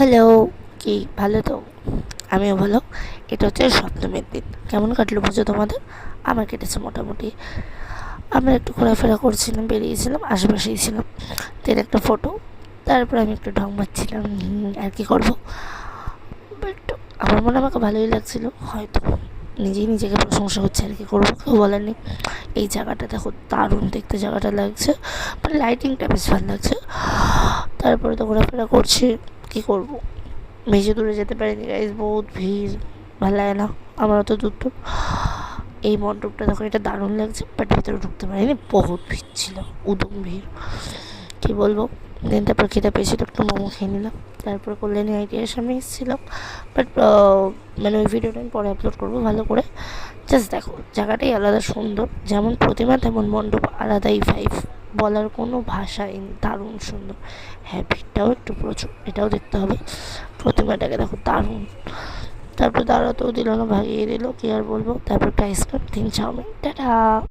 Hello, কি ভালো তো? আমিও ভালো। এটা হচ্ছে সপ্তমীর দিন। কেমন কাটলো পুজো তোমাদের? আমার কেটেছে মোটামুটি। আমরা একটু ঘোরাফেরা করছিলাম, বেরিয়েছিলাম, আশেপাশেই ছিলাম। তো এর একটা ফটো। তারপর আমি একটু ঢং মারছিলাম, আর কি করবো। বাট আমার মনে আমাকে ভালোই লাগছিল, হয়তো নিজেই নিজেকে প্রশংসা হচ্ছে, আর কি করবো, কেউ বলার নেই। এই জায়গাটা দেখো, দারুণ দেখতে জায়গাটা লাগছে, মানে লাইটিংটা বেশ ভালো লাগছে। তারপরে তো ঘোরাফেরা করছি, কি করবো, বেশি দূরে যেতে পারিনি গাইজ, বহুত ভিড়, ভালো লাগে না আমার অত দূর দূর। এই মণ্ডপটা দেখো, এটা দারুণ লাগছে, বাট ভিতরে ঢুকতে পারিনি, বহুত ভিড় ছিল, উদম ভিড়, কী বলবো। দেন তারপর খেতে পেয়েছিল, একটু মোমো খেয়ে নিলাম। তারপর কল্যাণী আইটিআর সামনে এসেছিলাম, বাট মানে ওই ভিডিওটা আমি পরে আপলোড করবো ভালো করে। জাস্ট দেখো, জায়গাটাই আলাদা সুন্দর, যেমন প্রতিমা তেমন মণ্ডপ, আলাদাই ভাইব, বলার কোনো ভাষাই নেই, দারুণ সুন্দর। হ্যাঁ, ভিড়টাও একটু প্রচুর, এটাও দেখতে হবে। প্রতিমাটাকে দেখো, দারুণ। তারপর দাঁড়াতেও দিল না, ভাগিয়ে দিল, কি আর বলবো। তারপর একটা আইসক্রিম, 3 চাউমিন, টাটা।